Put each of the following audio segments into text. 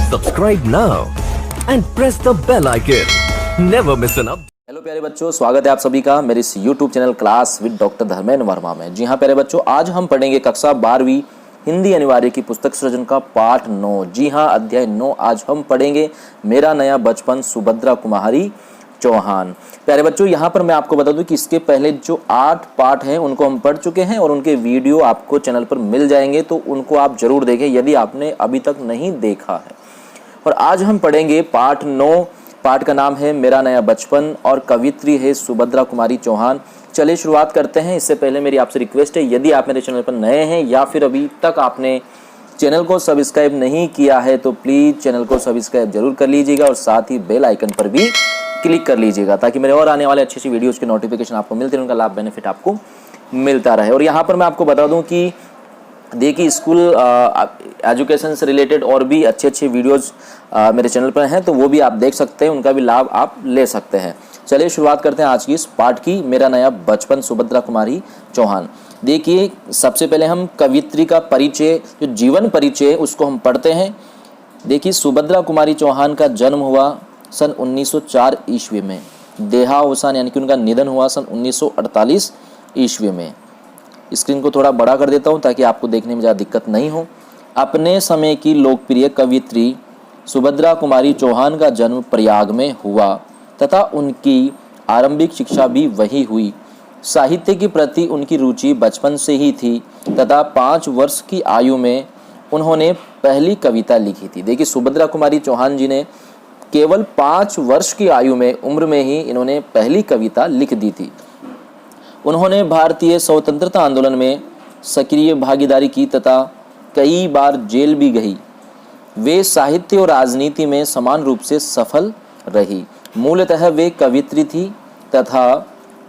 Subscribe now and press the bell icon. Never miss an update. Hello प्यारे बच्चों, स्वागत है आप सभी का मेरे इस YouTube channel class with doctor Dharmendra Verma में। जी हाँ प्यारे बच्चों, आज हम पढ़ेंगे कक्षा 12वीं हिंदी अनिवार्य की पुस्तक सृजन का पाठ 9। जी हाँ, अध्याय 9 आज हम पढ़ेंगे मेरा नया बचपन, सुभद्रा कुमारी चौहान। प्यारे बच्चों, यहाँ पर मैं आपको बता दूं कि इसके पहले जो 8 पाठ हैं उनको हम पढ़ चुके हैं और उनके वीडियो आपको चैनल पर मिल जाएंगे, तो उनको आप जरूर देखें यदि आपने अभी तक नहीं देखा है। और आज हम पढ़ेंगे पाठ 9। पाठ का नाम है मेरा नया बचपन और कवित्री है सुभद्रा कुमारी चौहान। चलिए शुरुआत करते हैं। इससे पहले मेरी आपसे रिक्वेस्ट है, यदि आप मेरे चैनल पर नए हैं या फिर अभी तक आपने चैनल को सब्सक्राइब नहीं किया है तो प्लीज़ चैनल को सब्सक्राइब जरूर कर लीजिएगा और साथ ही बेल आइकन पर भी क्लिक कर लीजिएगा ताकि मेरे और आने वाले अच्छी अच्छी वीडियोज़ के नोटिफिकेशन आपको मिलते रहे, उनका लाभ बेनिफिट आपको मिलता रहे। और यहाँ पर मैं आपको बता दूँ कि देखिए स्कूल एजुकेशन से रिलेटेड और भी अच्छे अच्छे वीडियोज़ मेरे चैनल पर हैं, तो वो भी आप देख सकते हैं, उनका भी लाभ आप ले सकते हैं। चलिए शुरुआत करते हैं आज की इस पाठ की, मेरा नया बचपन, सुभद्रा कुमारी चौहान। देखिए सबसे पहले हम कवित्री का परिचय, जो जीवन परिचय उसको हम पढ़ते हैं। देखिए सुभद्रा कुमारी चौहान का जन्म हुआ सन 1904 ईस्वी में। देहावसान यानी कि उनका निधन हुआ सन 1948 ईस्वी में। स्क्रीन को थोड़ा बड़ा कर देता हूँ ताकि आपको देखने में ज़्यादा दिक्कत नहीं हो। अपने समय की लोकप्रिय कवित्री सुभद्रा कुमारी चौहान का जन्म प्रयाग में हुआ तथा उनकी आरंभिक शिक्षा भी वही हुई। साहित्य के प्रति उनकी रुचि बचपन से ही थी तथा 5 वर्ष की आयु में उन्होंने पहली कविता लिखी थी। देखिए सुभद्रा कुमारी चौहान जी ने केवल 5 वर्ष की आयु में उम्र में ही इन्होंने पहली कविता लिख दी थी। उन्होंने भारतीय स्वतंत्रता आंदोलन में सक्रिय भागीदारी की तथा कई बार जेल भी गई। वे साहित्य और राजनीति में समान रूप से सफल रही। मूलतः वे कवित्री थी तथा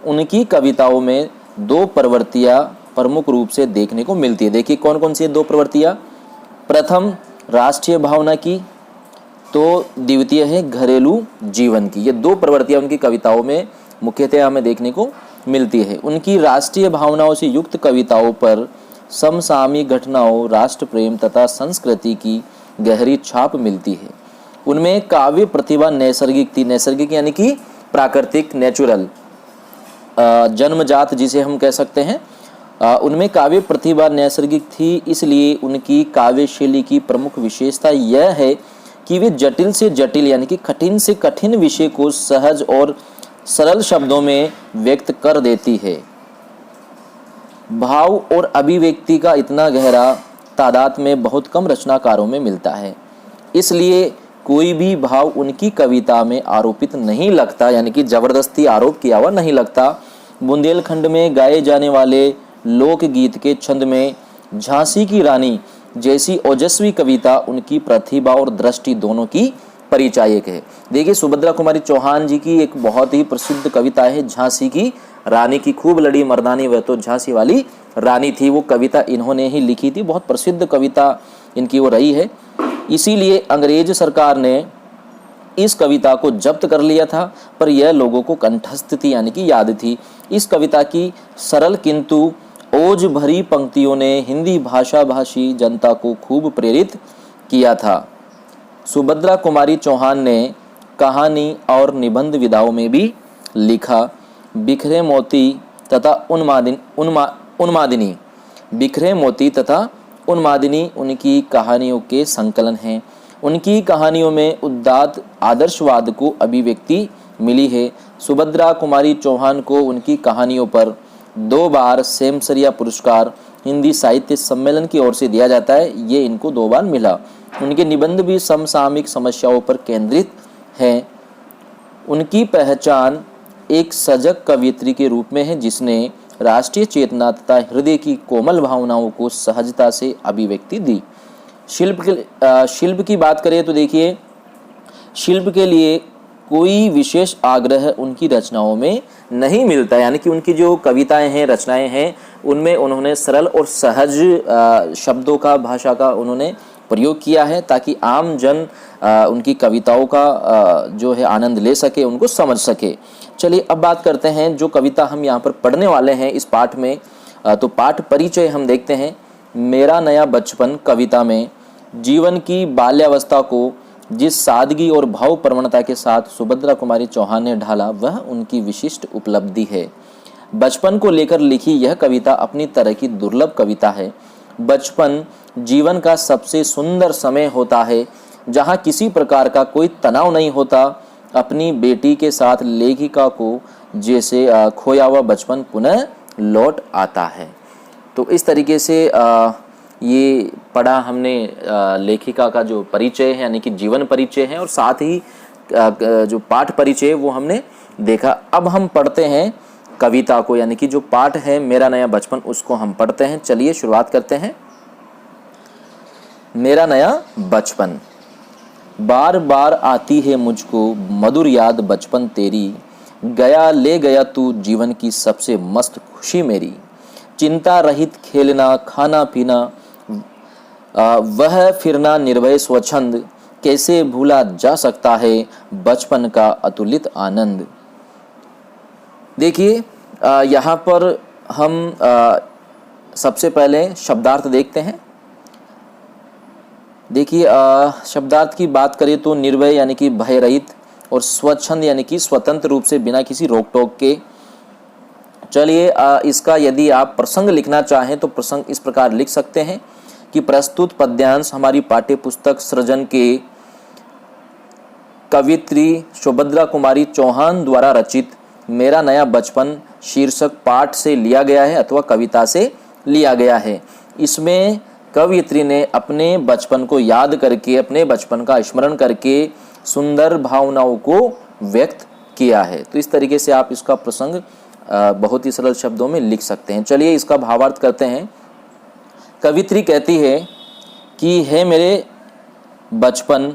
उनकी कविताओं में 2 प्रवृत्तियां प्रमुख रूप से देखने को मिलती है। देखिए कौन कौन सी 2 प्रवृत्तियां। प्रथम राष्ट्रीय भावना की, तो द्वितीय है घरेलू जीवन की। ये 2 प्रवृत्तियां उनकी कविताओं में मुख्यतः हमें देखने को मिलती है। उनकी राष्ट्रीय भावनाओं से युक्त कविताओं पर समसामयिक घटनाओं, राष्ट्र प्रेम तथा संस्कृति की गहरी छाप मिलती है। उनमें काव्य प्रतिभा नैसर्गिक थी। नैसर्गिक यानी कि प्राकृतिक, नेचुरल, जन्मजात जिसे हम कह सकते हैं। उनमें काव्य प्रतिभा नैसर्गिक थी, इसलिए उनकी काव्य शैली की प्रमुख विशेषता यह है कि वे जटिल से जटिल यानी कि कठिन से कठिन विषय को सहज और सरल शब्दों में व्यक्त कर देती है। भाव और अभिव्यक्ति का इतना गहरा तादाद में बहुत कम रचनाकारों में मिलता है, इसलिए कोई भी भाव उनकी कविता में आरोपित नहीं लगता, यानी कि जबरदस्ती आरोप किया हुआ नहीं लगता। बुंदेलखंड में गाए जाने वाले लोकगीत के छंद में झांसी की रानी जैसी ओजस्वी कविता उनकी प्रतिभा और दृष्टि दोनों की परिचायक है। देखिए सुभद्रा कुमारी चौहान जी की एक बहुत ही प्रसिद्ध कविता है झांसी की रानी की खूब लड़ी मर्दानी वह तो झांसी वाली रानी थी। वो कविता इन्होंने ही लिखी थी, बहुत प्रसिद्ध कविता इनकी वो रही है। इसीलिए अंग्रेज सरकार ने इस कविता को जब्त कर लिया था, पर यह लोगों को कंठस्थ थी यानी कि याद थी। इस कविता की सरल किंतु ओज भरी पंक्तियों ने हिंदी भाषा भाषी जनता को खूब प्रेरित किया था। सुभद्रा कुमारी चौहान ने कहानी और निबंध विधाओं में भी लिखा। बिखरे मोती तथा उन्मादिनी, बिखरे मोती तथा उन्मादिनी उनकी कहानियों के संकलन हैं। उनकी कहानियों में उदात्त आदर्शवाद को अभिव्यक्ति मिली है। सुभद्रा कुमारी चौहान को उनकी कहानियों पर 2 बार सेमसरिया पुरस्कार हिंदी साहित्य सम्मेलन की ओर से दिया जाता है। ये इनको 2 बार मिला। उनके निबंध भी समसामयिक समस्याओं पर केंद्रित हैं। उनकी पहचान एक सजग कवियत्री के रूप में है जिसने राष्ट्रीय चेतना तथा हृदय की कोमल भावनाओं को सहजता से अभिव्यक्ति दी। शिल्प की बात करें तो देखिए शिल्प के लिए कोई विशेष आग्रह उनकी रचनाओं में नहीं मिलता, यानी कि उनकी जो कविताएं हैं, रचनाएं हैं, उनमें उन्होंने सरल और सहज शब्दों का, भाषा का उन्होंने प्रयोग किया है ताकि आम जन उनकी कविताओं का जो है आनंद ले सके, उनको समझ सके। चलिए अब बात करते हैं जो कविता हम यहाँ पर पढ़ने वाले हैं इस पाठ में। तो पाठ परिचय हम देखते हैं। मेरा नया बचपन कविता में जीवन की बाल्यावस्था को जिस सादगी और भावप्रवणता के साथ सुभद्रा कुमारी चौहान ने ढाला वह उनकी विशिष्ट उपलब्धि है। बचपन को लेकर लिखी यह कविता अपनी तरह की दुर्लभ कविता है। बचपन जीवन का सबसे सुंदर समय होता है जहाँ किसी प्रकार का कोई तनाव नहीं होता। अपनी बेटी के साथ लेखिका को जैसे खोया हुआ बचपन पुनः लौट आता है। तो इस तरीके से ये पढ़ा हमने लेखिका का जो परिचय है यानी कि जीवन परिचय है, और साथ ही जो पाठ परिचय है वो हमने देखा। अब हम पढ़ते हैं कविता को, यानी कि जो पाठ है मेरा नया बचपन उसको हम पढ़ते हैं। चलिए शुरुआत करते हैं। मेरा नया बचपन। बार बार आती है मुझको मधुर याद बचपन तेरी, गया ले गया तू जीवन की सबसे मस्त खुशी मेरी। चिंता रहित खेलना खाना पीना वह फिरना निर्भय स्वच्छंद, कैसे भूला जा सकता है बचपन का अतुलित आनंद। देखिए यहाँ पर हम सबसे पहले शब्दार्थ देखते हैं। देखिए शब्दार्थ की बात करें तो निर्भय यानी कि भय रहित, और स्वच्छंद यानी कि स्वतंत्र रूप से बिना किसी रोक टोक के। चलिए इसका यदि आप प्रसंग लिखना चाहें तो प्रसंग इस प्रकार लिख सकते हैं कि प्रस्तुत पद्यांश हमारी पाठ्य पुस्तक सृजन के कवित्री सुभद्रा कुमारी चौहान द्वारा रचित मेरा नया बचपन शीर्षक पाठ से लिया गया है अथवा कविता से लिया गया है। इसमें कवियत्री ने अपने बचपन को याद करके, अपने बचपन का स्मरण करके सुंदर भावनाओं को व्यक्त किया है। तो इस तरीके से आप इसका प्रसंग बहुत ही सरल शब्दों में लिख सकते हैं। चलिए इसका भावार्थ करते हैं। कवित्री कहती है कि हे मेरे बचपन,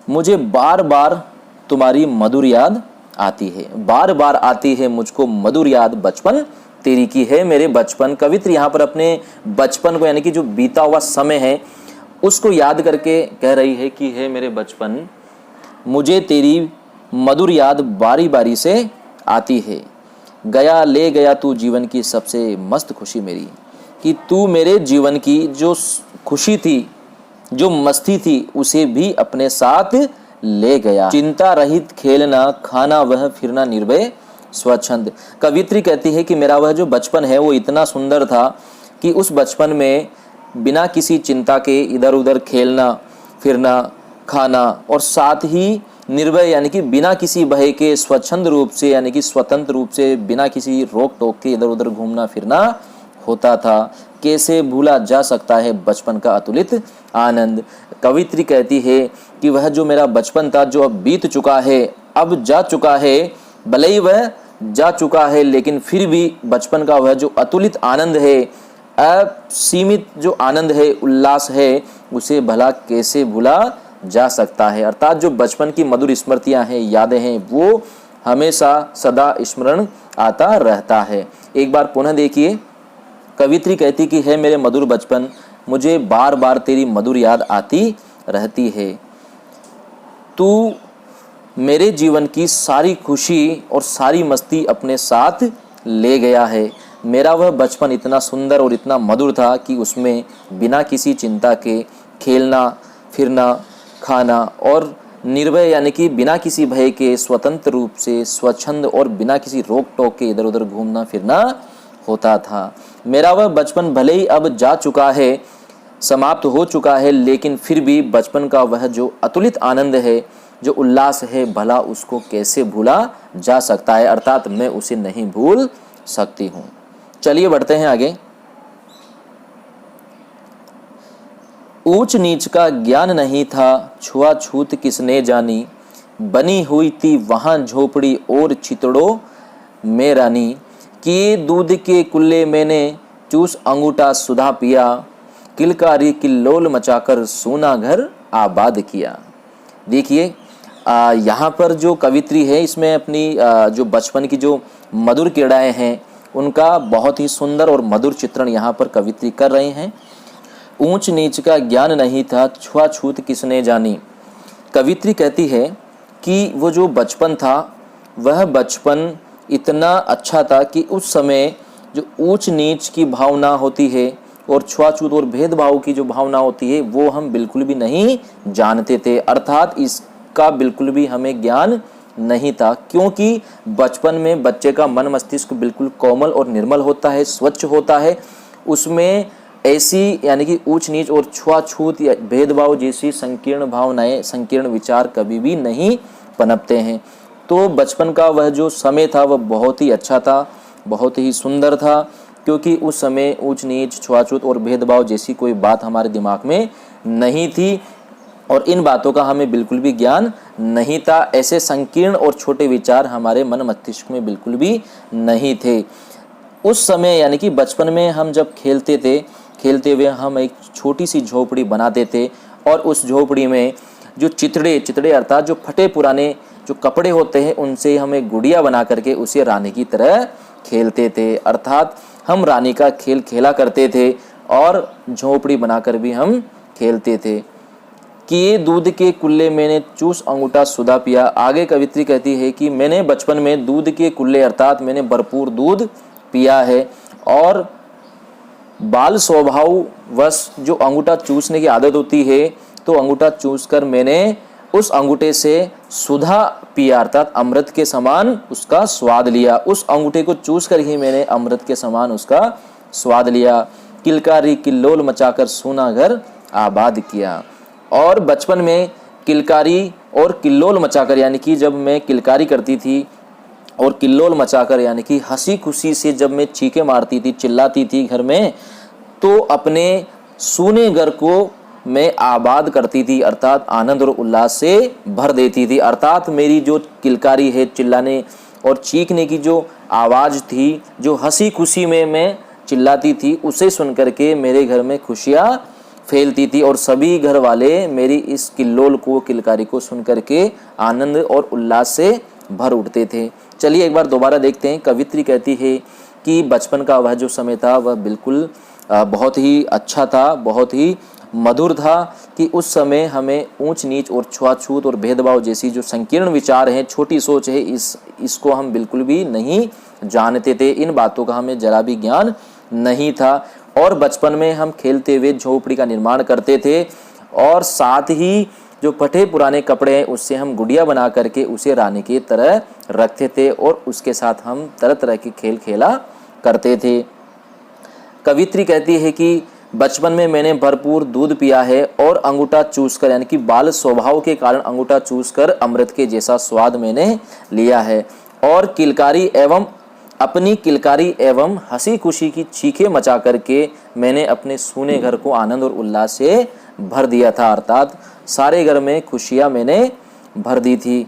मुझे बार बार तुम्हारी मधुर याद आती है। बार बार आती है मुझको मधुर याद बचपन तेरी की है मेरे बचपन। कवित्री यहाँ पर अपने बचपन को यानी कि जो बीता हुआ समय है उसको याद करके कह रही है कि हे मेरे बचपन, मुझे तेरी मधुर याद बारी बारी से आती है। गया ले गया तू जीवन की सबसे मस्त खुशी मेरी, कि तू मेरे जीवन की जो खुशी थी, जो मस्ती थी, उसे भी अपने साथ ले गया। चिंता रहित खेलना खाना वह फिरना निर्भय स्वच्छंद। कवित्री कहती है कि मेरा वह जो बचपन है वो इतना सुंदर था कि उस बचपन में बिना किसी चिंता के इधर उधर खेलना फिरना खाना, और साथ ही निर्भय यानी कि बिना किसी भय के, स्वच्छंद रूप से यानी कि स्वतंत्र रूप से बिना किसी रोक टोक के इधर उधर घूमना फिरना होता था। कैसे भूला जा सकता है बचपन का अतुलित आनंद। कवित्री कहती है कि वह जो मेरा बचपन था जो अब बीत चुका है, अब जा चुका है, भले ही वह जा चुका है लेकिन फिर भी बचपन का वह जो अतुलित आनंद है, असीमित जो आनंद है, उल्लास है, उसे भला कैसे भूला जा सकता है। अर्थात जो बचपन की मधुर स्मृतियां हैं, यादें हैं, वो हमेशा सदा स्मरण आता रहता है। एक बार पुनः देखिए। कवित्री कहती कि है मेरे मधुर बचपन, मुझे बार बार तेरी मधुर याद आती रहती है। तू मेरे जीवन की सारी खुशी और सारी मस्ती अपने साथ ले गया है। मेरा वह बचपन इतना सुंदर और इतना मधुर था कि उसमें बिना किसी चिंता के खेलना फिरना खाना और निर्भय यानी कि बिना किसी भय के, स्वतंत्र रूप से स्वच्छंद और बिना किसी रोक टोक के इधर उधर घूमना फिरना होता था। मेरा वह बचपन भले ही अब जा चुका है, समाप्त हो चुका है, लेकिन फिर भी बचपन का वह जो अतुलित आनंद है, जो उल्लास है, भला उसको कैसे भूला जा सकता है। अर्थात मैं उसे नहीं भूल सकती हूँ। चलिए बढ़ते हैं आगे। ऊंच नीच का ज्ञान नहीं था, छुआछूत किसने जानी, बनी हुई थी वहां झोपड़ी और चितड़ों में रानी, कि दूध के कुल्ले मैंने चूस अंगूठा सुधा पिया, किलकारी किल्लोल मचाकर सोना घर आबाद किया। देखिए यहाँ पर जो कवित्री है इसमें अपनी जो बचपन की जो मधुर क्रीड़ाएं हैं उनका बहुत ही सुंदर और मधुर चित्रण यहाँ पर कवित्री कर रहे हैं। ऊंच नीच का ज्ञान नहीं था, छुआछूत किसने जानी। कवित्री कहती है कि वो जो बचपन था वह बचपन इतना अच्छा था कि उस समय जो ऊंच नीच की भावना होती है और छुआछूत और भेदभाव की जो भावना होती है वो हम बिल्कुल भी नहीं जानते थे, अर्थात इसका बिल्कुल भी हमें ज्ञान नहीं था। क्योंकि बचपन में बच्चे का मन मस्तिष्क बिल्कुल कोमल और निर्मल होता है, स्वच्छ होता है, उसमें ऐसी यानी कि ऊंच नीच और छुआछूत या भेदभाव जैसी संकीर्ण भावनाएं, संकीर्ण विचार कभी भी नहीं पनपते हैं। तो बचपन का वह जो समय था वह बहुत ही अच्छा था, बहुत ही सुंदर था, क्योंकि उस समय ऊंच नीच, छुआछूत और भेदभाव जैसी कोई बात हमारे दिमाग में नहीं थी और इन बातों का हमें बिल्कुल भी ज्ञान नहीं था। ऐसे संकीर्ण और छोटे विचार हमारे मन मस्तिष्क में बिल्कुल भी नहीं थे। उस समय यानी कि बचपन में हम जब खेलते थे, खेलते हुए हम एक छोटी सी झोपड़ी बनाते थे और उस झोपड़ी में जो चितड़े अर्थात जो फटे पुराने जो कपड़े होते हैं उनसे हम एक गुड़िया बना करके उसे रानी की तरह खेलते थे, अर्थात हम रानी का खेल खेला करते थे और झोपड़ी बनाकर भी हम खेलते थे। कि ये दूध के कुल्ले मैंने चूस अंगूठा सुधा पिया। आगे कवित्री कहती है कि मैंने बचपन में दूध के कुल्ले अर्थात मैंने भरपूर दूध पिया है और बाल स्वभाव वश जो अंगूठा चूसने की आदत होती है तो अंगूठा चूसकर मैंने उस अंगूठे से सुधा पिया अर्थात अमृत के समान उसका स्वाद लिया। उस अंगूठे को चूसकर ही मैंने अमृत के समान उसका स्वाद लिया। किलकारी किल्लोल मचाकर सोना घर आबाद किया। और बचपन में किलकारी और किल्लोल मचाकर यानी कि जब मैं किलकारी करती थी और किल्लोल मचाकर यानी कि हंसी खुशी से जब मैं चीखें मारती थी, चिल्लाती थी घर में, तो अपने सूने घर को मैं आबाद करती थी अर्थात आनंद और उल्लास से भर देती थी। अर्थात मेरी जो किलकारी है, चिल्लाने और चीखने की जो आवाज़ थी, जो हंसी खुशी में मैं चिल्लाती थी, उसे सुन करके मेरे घर में खुशियाँ फैलती थी और सभी घर वाले मेरी इस किल्लोल को, किलकारी को सुन करके आनंद और उल्लास से भर उठते थे। चलिए एक बार दोबारा देखते हैं। कवित्री कहती है कि बचपन का वह जो समय था वह बिल्कुल बहुत ही अच्छा था, बहुत ही मधुर था, कि उस समय हमें ऊंच नीच और छुआछूत और भेदभाव जैसी जो संकीर्ण विचार हैं, छोटी सोच है, इसको हम बिल्कुल भी नहीं जानते थे। इन बातों का हमें जरा भी ज्ञान नहीं था और बचपन में हम खेलते हुए झोपड़ी का निर्माण करते थे और साथ ही जो फटे पुराने कपड़े हैं उससे हम गुड़िया बना करके उसे रानी की तरह रखते थे और उसके साथ हम तरह तरह के खेल खेला करते थे। कवित्री कहती है कि बचपन में मैंने भरपूर दूध पिया है और अंगूठा चूसकर यानी कि बाल स्वभाव के कारण अंगूठा चूसकर अमृत के जैसा स्वाद मैंने लिया है और किलकारी एवं अपनी किलकारी एवं हंसी खुशी की चीखें मचा करके मैंने अपने सूने घर को आनंद और उल्लास से भर दिया था, अर्थात सारे घर में खुशियां मैंने भर दी थी।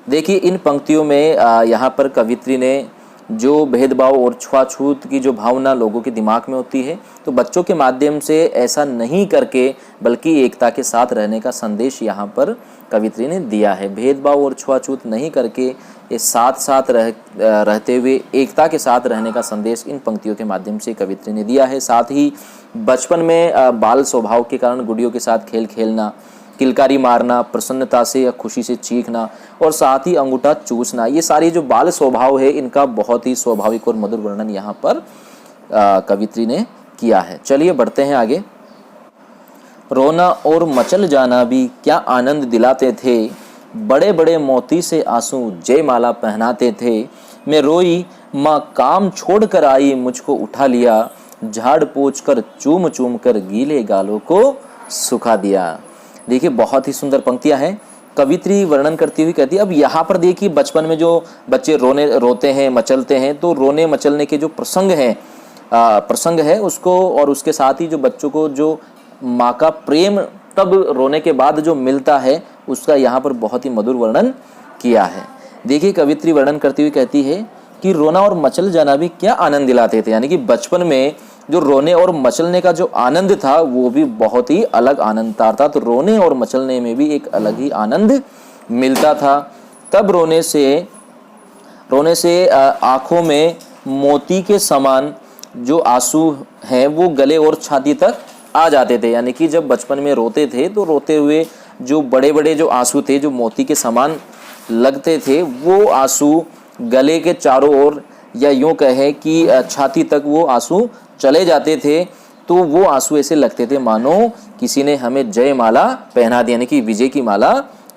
देखिए इन पंक्तियों में यहाँ पर कवित्री ने जो भेदभाव और छुआछूत की जो भावना लोगों के दिमाग में होती है, तो बच्चों के माध्यम से ऐसा नहीं करके बल्कि एकता के साथ रहने का संदेश यहाँ पर कवित्री ने दिया है। भेदभाव और छुआछूत नहीं करके ये साथ साथ रहते हुए एकता के साथ रहने का संदेश इन पंक्तियों के माध्यम से कवित्री ने दिया है। साथ ही बचपन में बाल स्वभाव के कारण गुड़ियों के साथ खेल खेलना, किलकारी मारना, प्रसन्नता से या खुशी से चीखना और साथ ही अंगूठा चूसना, ये सारी जो बाल स्वभाव है इनका बहुत ही स्वाभाविक और मधुर वर्णन यहाँ पर कवित्री ने किया है। चलिए बढ़ते हैं आगे। रोना और मचल जाना भी क्या आनंद दिलाते थे, बड़े बड़े मोती से आंसू जयमाला पहनाते थे। मैं रोई माँ काम छोड़ कर आई, मुझको उठा लिया, झाड़ पोंछ कर चूम चूम कर गीले गालों को सुखा दिया। देखिए बहुत ही सुंदर पंक्तियां हैं। कवित्री वर्णन करती हुई कहती है, अब यहाँ पर देखिए बचपन में जो बच्चे रोते हैं, मचलते हैं, तो रोने मचलने के जो प्रसंग है उसको और उसके साथ ही जो बच्चों को जो माँ का प्रेम तब रोने के बाद जो मिलता है उसका यहाँ पर बहुत ही मधुर वर्णन किया है। देखिए कवित्री वर्णन करती हुई कहती है कि रोना और मचल जाना भी क्या आनंद दिलाते थे, यानी कि बचपन में जो रोने और मचलने का जो आनंद था वो भी बहुत ही अलग आनंद था, तो रोने और मचलने में भी एक अलग ही आनंद मिलता था। तब रोने से आंखों में मोती के समान जो आंसू हैं वो गले और छाती तक आ जाते थे, यानी कि जब बचपन में रोते थे तो रोते हुए जो बड़े बड़े जो आंसू थे जो मोती के समान लगते थे वो आंसू गले के चारों ओर या यूँ कहें कि छाती तक वो आंसू चले जाते थे तो वो आंसू ऐसे लगते थे मानो किसी ने हमें जय माला पहना दी, यानी कि विजय की माला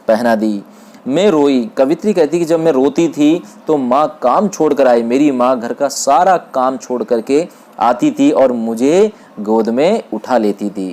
पहना दी। मैं रोई। कवित्री कहती कि जब मैं रोती थी तो माँ काम छोड़ कर आई। मेरी माँ घर का सारा काम छोड़ करके आती थी और मुझे गोद में उठा लेती थी।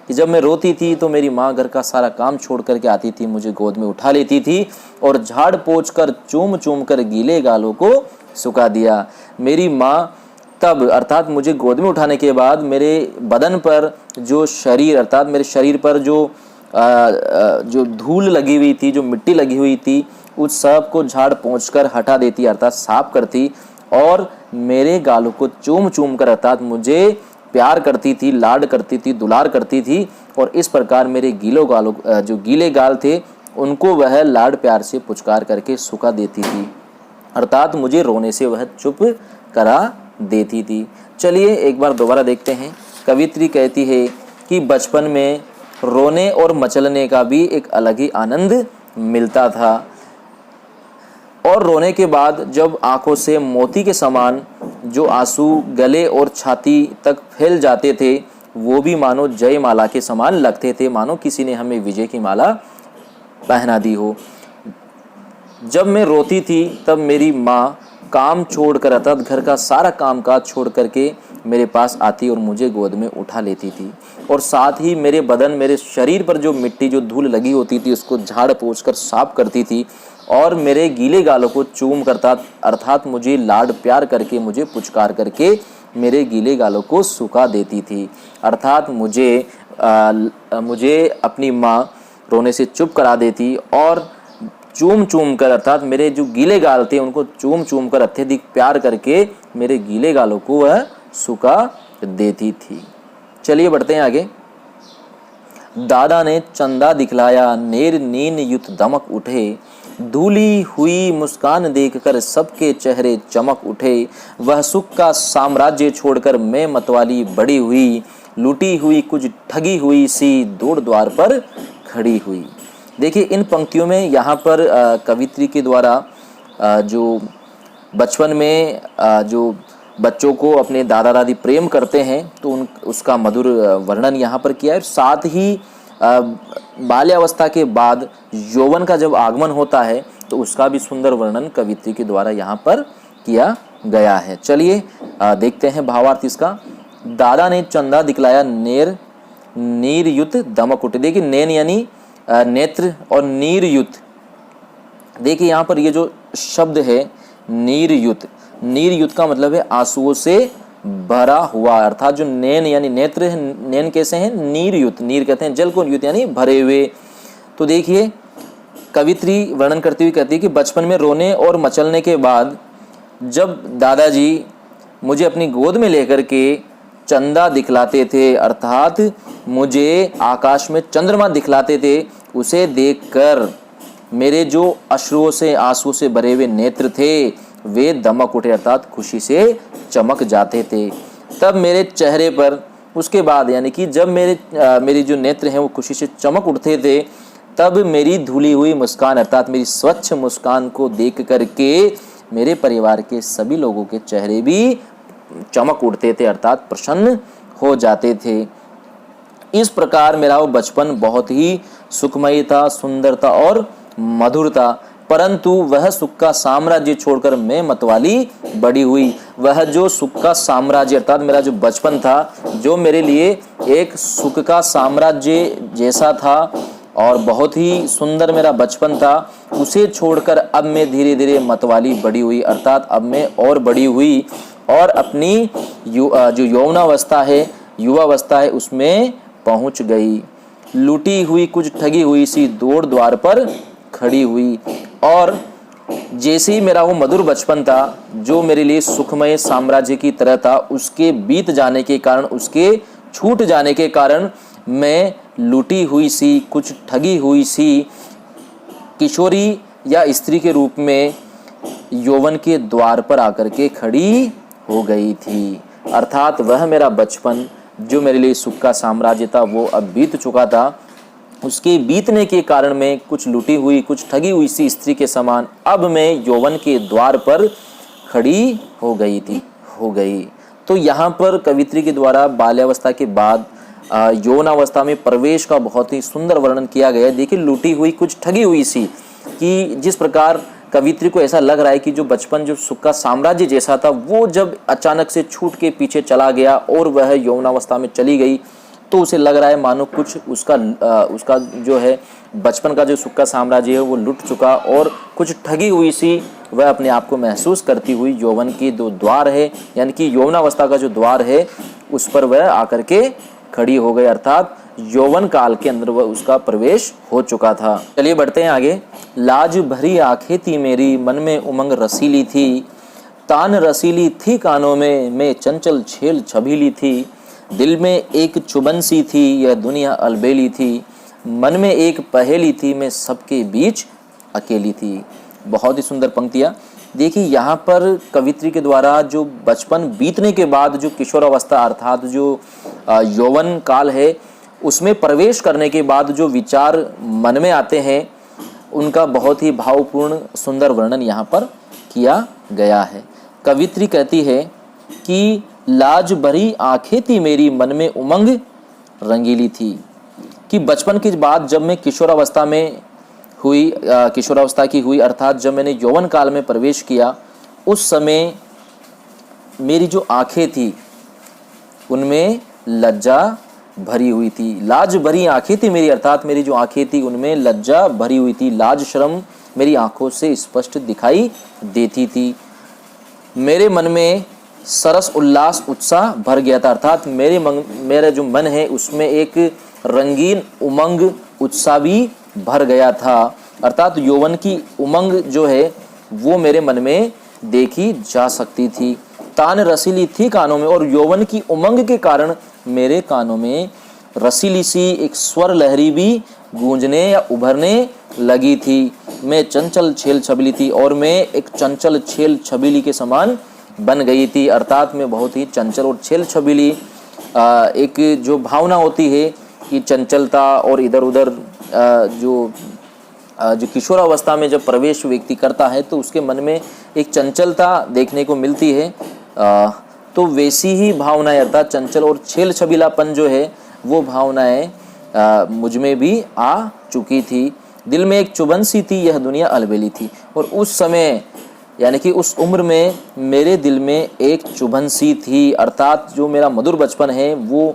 कि जब मैं रोती थी तो मेरी माँ घर का सारा काम छोड़ करके आती थी, मुझे गोद में उठा लेती थी और झाड़ पोंछ कर चूम चूम कर गीले गालों को सुखा दिया। मेरी माँ तब अर्थात मुझे गोद में उठाने के बाद मेरे बदन पर जो शरीर अर्थात मेरे शरीर पर जो धूल लगी हुई थी, जो मिट्टी लगी हुई थी, उस सब को झाड़ पोंछ कर हटा देती अर्थात साफ करती और मेरे गालों को चूम चूम कर अर्थात मुझे प्यार करती थी, लाड करती थी, दुलार करती थी और इस प्रकार मेरे जो गीले गाल थे उनको वह लाड प्यार से पुचकार करके सुखा देती थी अर्थात मुझे रोने से वह चुप करा देती थी। चलिए एक बार दोबारा देखते हैं। कवित्री कहती है कि बचपन में रोने और मचलने का भी एक अलग ही आनंद मिलता था और रोने के बाद जब आंखों से मोती के समान जो आंसू गले और छाती तक फैल जाते थे वो भी मानो जय माला के समान लगते थे, मानो किसी ने हमें विजय की माला पहना दी हो। जब मैं रोती थी तब मेरी माँ काम छोड़कर अर्थात घर का सारा काम काज छोड़ करके मेरे पास आती और मुझे गोद में उठा लेती थी और साथ ही मेरे बदन, मेरे शरीर पर जो मिट्टी, जो धूल लगी होती थी उसको झाड़ पोंछ कर साफ करती थी और मेरे गीले गालों को चूम करता अर्थात मुझे लाड प्यार करके, मुझे पुचकार करके मेरे गीले गालों को सुखा देती थी अर्थात मुझे अपनी माँ रोने से चुप करा देती और चूम चूम कर अर्थात मेरे जो गीले गाल थे उनको चूम चूम कर अत्यधिक प्यार करके मेरे गीले गालों को वह सुखा देती थी। चलिए बढ़ते हैं आगे। दादा ने चंदा दिखलाया, नेर नीन युत दमक उठे, धूली हुई मुस्कान देखकर सबके चेहरे चमक उठे। वह सुख का साम्राज्य छोड़कर मैं मतवाली बड़ी हुई, लूटी हुई कुछ ठगी हुई सी दौड़ द्वार पर खड़ी हुई। देखिए इन पंक्तियों में यहाँ पर कवित्री के द्वारा जो बचपन में जो बच्चों को अपने दादा दादी प्रेम करते हैं तो उसका मधुर वर्णन यहाँ पर किया है। साथ ही बाल्यावस्था के बाद यौवन का जब आगमन होता है तो उसका भी सुंदर वर्णन कवित्री के द्वारा यहाँ पर किया गया है। चलिए देखते हैं भावार्थ इसका। दादा ने चंदा दिखलाया, नीर युत दमक उठे। देखिए नैन यानी नेत्र और नीरयुत, देखिए यहाँ पर ये जो शब्द है नीरयुत का मतलब है आंसुओं से भरा हुआ अर्थात जो नैन यानी नेत्र है, नैन कैसे हैं, नीरयुत, नीर कहते हैं जल को, युत यानी भरे हुए। तो देखिए कवित्री वर्णन करती हुई कहती है कि बचपन में रोने और मचलने के बाद जब दादाजी मुझे अपनी गोद में लेकर के चंदा दिखलाते थे अर्थात मुझे आकाश में चंद्रमा दिखलाते थे, उसे देखकर मेरे जो अश्रुओं से, आंसू से भरे हुए नेत्र थे वे दमक उठे अर्थात खुशी से चमक जाते थे। तब मेरे चेहरे पर उसके बाद यानी कि जब मेरी जो नेत्र हैं वो खुशी से चमक उठते थे तब मेरी धुली हुई मुस्कान अर्थात मेरी स्वच्छ मुस्कान को देख करके मेरे परिवार के सभी लोगों के चेहरे भी चमक उठते थे अर्थात प्रसन्न हो जाते थे। इस प्रकार मेरा वो बचपन बहुत ही सुखमय था, सुंदर था और मधुर था, परंतु वह सुख का साम्राज्य छोड़कर मैं मतवाली बड़ी हुई। वह जो सुख का साम्राज्य अर्थात मेरा जो बचपन था, जो मेरे लिए एक सुख का साम्राज्य जैसा था और बहुत ही सुंदर मेरा बचपन था, उसे छोड़कर अब मैं धीरे धीरे मतवाली बड़ी हुई अर्थात अब मैं और बड़ी हुई और अपनी जो यौवनावस्था है, युवावस्था है, उसमें पहुंच गई। लूटी हुई कुछ ठगी हुई सी दौड़ द्वार पर खड़ी हुई। और जैसे ही मेरा वो मधुर बचपन था जो मेरे लिए सुखमय साम्राज्य की तरह था, उसके बीत जाने के कारण, उसके छूट जाने के कारण मैं लूटी हुई सी, कुछ ठगी हुई सी किशोरी या स्त्री के रूप में यौवन के द्वार पर आकर के खड़ी हो गई थी। अर्थात वह मेरा बचपन जो मेरे लिए सुख का साम्राज्य था वो अब बीत चुका था। उसके बीतने के कारण मैं कुछ लूटी हुई, कुछ ठगी हुई सी स्त्री के समान अब मैं यौवन के द्वार पर खड़ी हो गई। तो यहाँ पर कवित्री के द्वारा बाल्यावस्था के बाद यौवनावस्था में प्रवेश का बहुत ही सुंदर वर्णन किया गया है। देखिए, लूटी हुई कुछ ठगी हुई सी, कि जिस प्रकार कवित्री को ऐसा लग रहा है कि जो बचपन जो सुख का साम्राज्य जैसा था वो जब अचानक से छूट के पीछे चला गया और वह यौवनावस्था में चली गई, तो उसे लग रहा है मानो कुछ उसका जो है बचपन का जो सुख का साम्राज्य है वो लुट चुका, और कुछ ठगी हुई सी वह अपने आप को महसूस करती हुई यौवन के दो द्वार है, यानी कि यौवनावस्था का जो द्वार है उस पर वह आकर के खड़ी हो गई, अर्थात यौवन काल के अंदर वह उसका प्रवेश हो चुका था। चलिए बढ़ते हैं आगे। लाज भरी आंखें थी मेरी, मन में उमंग रसीली थी, तान रसीली थी कानों में, मैं चंचल छेल छबीली थी, दिल में एक चुभन सी थी, यह दुनिया अलबेली थी, मन में एक पहेली थी, मैं सबके बीच अकेली थी। बहुत ही सुंदर पंक्तियाँ। देखिए, यहाँ पर कवित्री के द्वारा जो बचपन बीतने के बाद जो किशोरावस्था अर्थात जो यौवन काल है उसमें प्रवेश करने के बाद जो विचार मन में आते हैं उनका बहुत ही भावपूर्ण सुंदर वर्णन यहाँ पर किया गया है। कवित्री कहती है कि लाज भरी आंखें थी मेरी, मन में उमंग रंगीली थी, कि बचपन के बाद जब मैं किशोरावस्था में हुई, किशोरावस्था की हुई अर्थात जब मैंने यौवन काल में प्रवेश किया, उस समय मेरी जो आंखें थी उनमें लज्जा भरी हुई थी। लाज भरी आंखें थी मेरी अर्थात मेरी जो आंखें थी उनमें लज्जा भरी हुई थी, लाज शर्म मेरी आंखों से स्पष्ट दिखाई देती थी। मेरे मन में सरस उल्लास उत्साह भर गया था, अर्थात मेरा जो मन है उसमें एक रंगीन उमंग उत्साह भी भर गया था, अर्थात यौवन की उमंग जो है वो मेरे मन में देखी जा सकती थी। तान रसीली थी कानों में, और यौवन की उमंग के कारण मेरे कानों में रसीली सी एक स्वर लहरी भी गूंजने या उभरने लगी थी। मैं चंचल छेल छबीली थी, और मैं एक चंचल छेल छबीली के समान बन गई थी, अर्थात मैं बहुत ही चंचल और छेल छबीली एक जो भावना होती है कि चंचलता और इधर उधर जो किशोरावस्था में जब प्रवेश व्यक्ति करता है तो उसके मन में एक चंचलता देखने को मिलती है, तो वैसी ही भावनाएं अर्थात चंचल और छेल छबीलापन जो है वो भावनाएं मुझ में भी आ चुकी थी। दिल में एक चुभन सी थी, यह दुनिया अलबेली थी, और उस समय यानी कि उस उम्र में मेरे दिल में एक चुभन सी थी, अर्थात जो मेरा मधुर बचपन है वो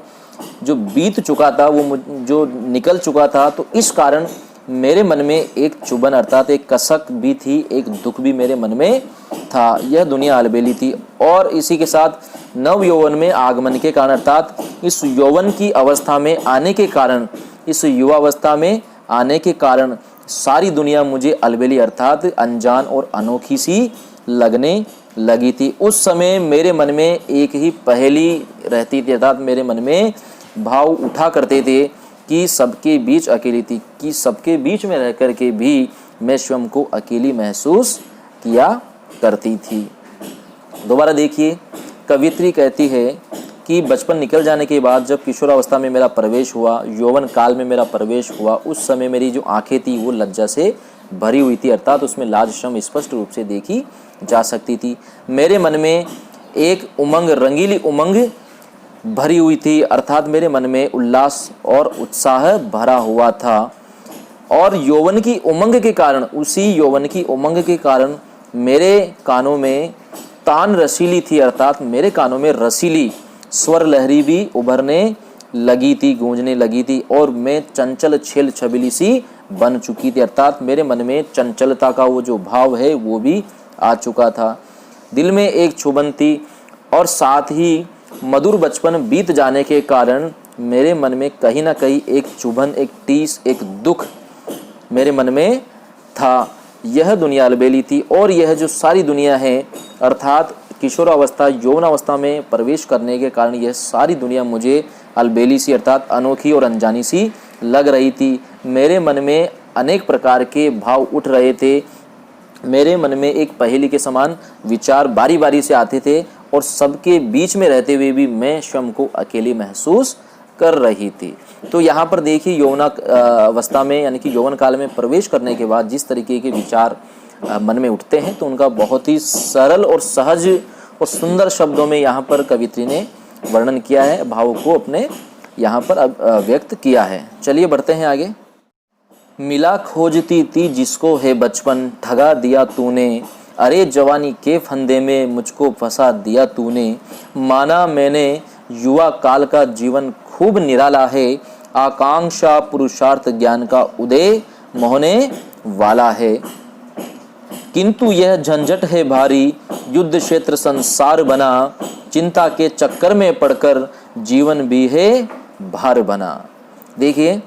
जो बीत चुका था, वो जो निकल चुका था, तो इस कारण मेरे मन में एक चुभन अर्थात एक कसक भी थी, एक दुख भी मेरे मन में था। यह दुनिया अलबेली थी, और इसी के साथ नव यौवन में आगमन के कारण अर्थात इस यौवन की अवस्था में आने के कारण, इस युवावस्था में आने के कारण सारी दुनिया मुझे अलबेली अर्थात अनजान और अनोखी सी लगने लगी थी। उस समय मेरे मन में एक ही पहेली रहती थी, अर्थात मेरे मन में भाव उठा करते थे कि सबके बीच अकेली थी, कि सबके बीच में रह कर के भी मैं स्वयं को अकेली महसूस किया करती थी। दोबारा देखिए, कवित्री कहती है कि बचपन निकल जाने के बाद जब किशोरावस्था में मेरा प्रवेश हुआ, यौवन काल में मेरा प्रवेश हुआ, उस समय मेरी जो आंखें थी वो लज्जा से भरी हुई थी, अर्थात उसमें लाज शर्म स्पष्ट रूप से देखी जा सकती थी। मेरे मन में एक उमंग, रंगीली उमंग भरी हुई थी, अर्थात मेरे मन में उल्लास और उत्साह भरा हुआ था, और यौवन की उमंग के कारण, उसी यौवन की उमंग के कारण मेरे कानों में तान रसीली थी, अर्थात मेरे कानों में रसीली स्वर लहरी भी उभरने लगी थी, गूंजने लगी थी, और मैं चंचल छेल छबीली सी बन चुकी थी, अर्थात मेरे मन में चंचलता का वो जो भाव है वो भी आ चुका था। दिल में एक चुभन थी, और साथ ही मधुर बचपन बीत जाने के कारण मेरे मन में कहीं ना कहीं एक चुभन, एक टीस, एक दुख मेरे मन में था। यह दुनिया अलबेली थी, और यह जो सारी दुनिया है अर्थात किशोरावस्था यौवनावस्था में प्रवेश करने के कारण यह सारी दुनिया मुझे अलबेली सी अर्थात अनोखी और अनजानी सी लग रही थी। मेरे मन में अनेक प्रकार के भाव उठ रहे थे, मेरे मन में एक पहेली के समान विचार बारी बारी से आते थे, और सबके बीच में रहते हुए भी मैं स्वयं को अकेली महसूस कर रही थी। तो यहाँ पर देखिए, यौवना अवस्था में यानी कि यौवन काल में प्रवेश करने के बाद जिस तरीके के विचार मन में उठते हैं तो उनका बहुत ही सरल और सहज और सुंदर शब्दों में यहाँ पर कवित्री ने वर्णन किया है, भाव को अपने यहाँ पर व्यक्त किया है। चलिए बढ़ते हैं आगे। मिला खोजती थी जिसको है बचपन, ठगा दिया तूने, अरे जवानी के फंदे में मुझको फंसा दिया तूने। माना मैंने युवा काल का जीवन खूब निराला है, आकांक्षा पुरुषार्थ ज्ञान का उदय मोहने वाला है। किंतु यह झंझट है भारी, युद्ध क्षेत्र संसार बना, चिंता के चक्कर में पड़कर जीवन भी है भार बना। देखिए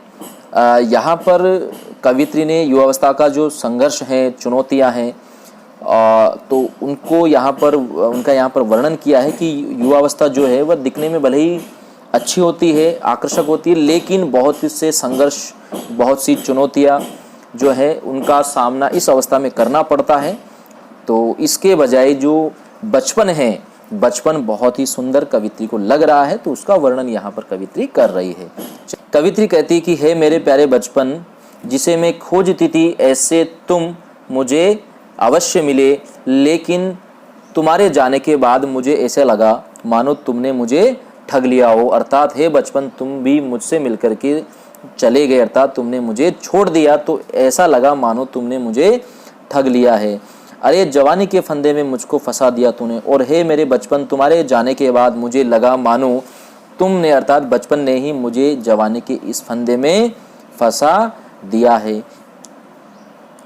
यहाँ पर कवित्री ने युवावस्था का जो संघर्ष है, चुनौतियाँ हैं, तो उनको यहाँ पर उनका यहाँ पर वर्णन किया है कि युवावस्था जो है वह दिखने में भले ही अच्छी होती है, आकर्षक होती है, लेकिन बहुत से संघर्ष, बहुत सी चुनौतियाँ जो है उनका सामना इस अवस्था में करना पड़ता है। तो इसके बजाय जो बचपन है, बचपन बहुत ही सुंदर कवित्री को लग रहा है, तो उसका वर्णन यहाँ पर कवित्री कर रही है। कवित्री कहती है कि हे मेरे प्यारे बचपन, जिसे मैं खोजती थी ऐसे तुम मुझे अवश्य मिले, लेकिन तुम्हारे जाने के बाद मुझे ऐसे लगा मानो तुमने मुझे ठग लिया हो। अर्थात हे बचपन, तुम भी मुझसे मिलकर के चले गए, अर्थात तुमने मुझे छोड़ दिया, तो ऐसा लगा मानो तुमने मुझे ठग लिया है। अरे जवानी के फंदे में मुझको फंसा दिया तूने, और हे मेरे बचपन, तुम्हारे जाने के बाद मुझे लगा मानो तुमने, अर्थात बचपन ने ही मुझे जवानी के इस फंदे में फंसा दिया है।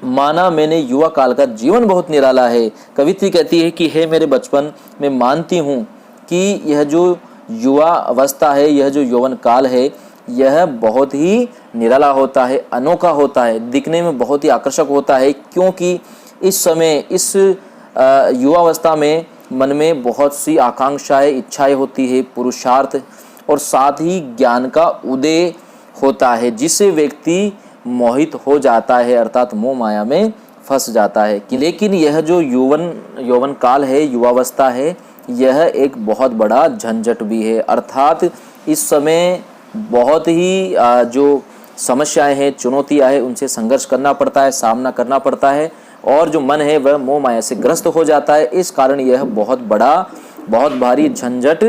माना मैंने युवा काल का जीवन बहुत निराला है। कवित्री कहती है कि हे मेरे बचपन, मैं मानती हूँ कि यह जो युवा अवस्था है, यह जो यौवन काल है, यह बहुत ही निराला होता है, अनोखा होता है, दिखने में बहुत ही आकर्षक होता है, क्योंकि इस समय इस युवावस्था में मन में बहुत सी आकांक्षाएं, इच्छाएं होती है, पुरुषार्थ और साथ ही ज्ञान का उदय होता है, जिससे व्यक्ति मोहित हो जाता है, अर्थात मोह माया में फंस जाता है। लेकिन यह जो यौवन काल है, युवावस्था है, यह एक बहुत बड़ा झंझट भी है। अर्थात इस समय बहुत ही जो समस्याएं हैं, चुनौतियां हैं, उनसे संघर्ष करना पड़ता है, सामना करना पड़ता है, और जो मन है वह मोह माया से ग्रस्त हो जाता है। इस कारण यह बहुत बड़ा, बहुत भारी झंझट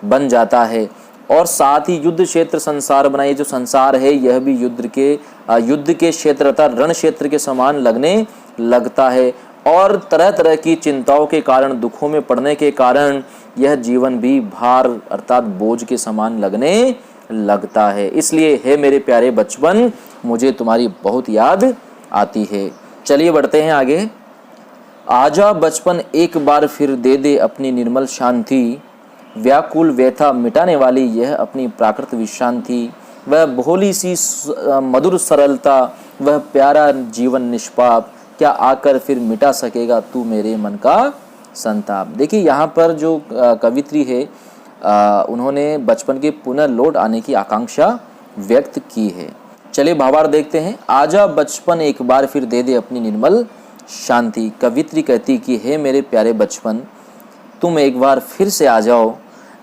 बन जाता है। और साथ ही युद्ध क्षेत्र संसार बनाए, जो संसार है यह भी युद्ध के क्षेत्र अर्थात रण क्षेत्र के समान लगने लगता है, और तरह तरह की चिंताओं के कारण, दुखों में पड़ने के कारण यह जीवन भी भार अर्थात बोझ के समान लगने लगता है। इसलिए हे मेरे प्यारे बचपन, मुझे तुम्हारी बहुत याद आती है। चलिए बढ़ते हैं आगे। आजा बचपन एक बार फिर दे दे अपनी निर्मल शांति, व्याकुल व्यथा मिटाने वाली यह अपनी प्राकृत विश्रांति। वह भोली सी मधुर सरलता, वह प्यारा जीवन निष्पाप, क्या आकर फिर मिटा सकेगा तू मेरे मन का संताप। देखिए यहाँ पर जो कवित्री है, उन्होंने बचपन के पुनः लौट आने की आकांक्षा व्यक्त की है। चलिए भावार्थ देखते हैं। आजा बचपन एक बार फिर दे दे अपनी निर्मल शांति। कवित्री कहती कि हे मेरे प्यारे बचपन, तुम एक बार फिर से आ जाओ,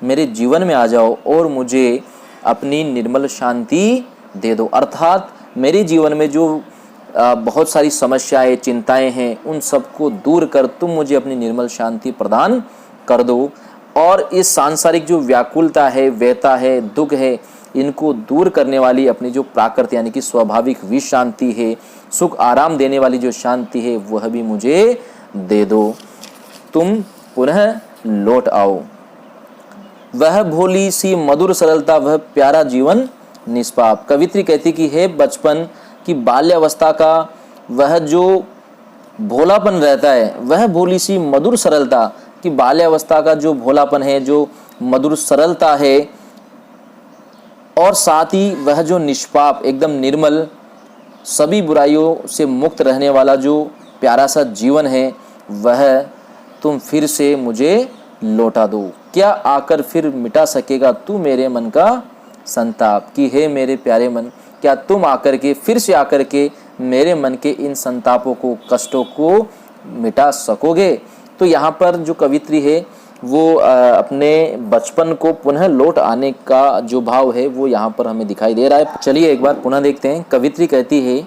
मेरे जीवन में आ जाओ और मुझे अपनी निर्मल शांति दे दो। अर्थात मेरे जीवन में जो बहुत सारी समस्याएं, चिंताएं हैं, उन सबको दूर कर तुम मुझे अपनी निर्मल शांति प्रदान कर दो, और इस सांसारिक जो व्याकुलता है, व्यथा है, दुख है, इनको दूर करने वाली अपनी जो प्राकृत यानी कि स्वाभाविक विशांति है, सुख आराम देने वाली जो शांति है, वह भी मुझे दे दो। तुम पुनः लौट आओ। वह भोली सी मधुर सरलता, वह प्यारा जीवन निष्पाप। कवित्री कहती कि हे बचपन की बाल्यावस्था का वह जो भोलापन रहता है, वह भोली सी मधुर सरलता कि बाल्यावस्था का जो भोलापन है, जो मधुर सरलता है, और साथ ही वह जो निष्पाप, एकदम निर्मल, सभी बुराइयों से मुक्त रहने वाला जो प्यारा सा जीवन है, वह तुम फिर से मुझे लौटा दो। क्या आकर फिर मिटा सकेगा तू मेरे मन का संताप। कि हे मेरे प्यारे मन, क्या तुम आकर के फिर से आकर के मेरे मन के इन संतापों को, कष्टों को मिटा सकोगे। तो यहाँ पर जो कवित्री है वो अपने बचपन को पुनः लौट आने का जो भाव है वो यहाँ पर हमें दिखाई दे रहा है। चलिए एक बार पुनः देखते हैं। कवित्री कहती है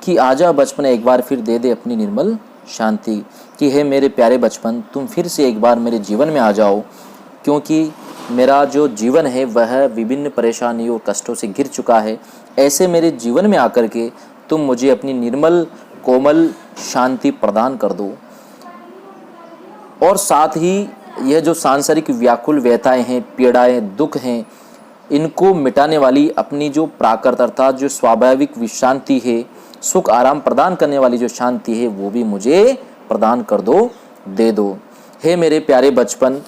कि आजा बचपन एक बार फिर दे दे अपनी निर्मल शांति कि हे मेरे प्यारे बचपन, तुम फिर से एक बार मेरे जीवन में आ जाओ, क्योंकि मेरा जो जीवन है वह विभिन्न परेशानियों और कष्टों से घिर चुका है। ऐसे मेरे जीवन में आकर के तुम मुझे अपनी निर्मल कोमल शांति प्रदान कर दो, और साथ ही यह जो सांसारिक व्याकुल व्यथाएं हैं, पीड़ाएं, दुख हैं, इनको मिटाने वाली अपनी जो प्राकृत अर्थात जो स्वाभाविक विश्रांति है, सुख आराम प्रदान करने वाली जो शांति है, वो भी मुझे प्रदान कर दो, दे दो। हे मेरे प्यारे बचपन,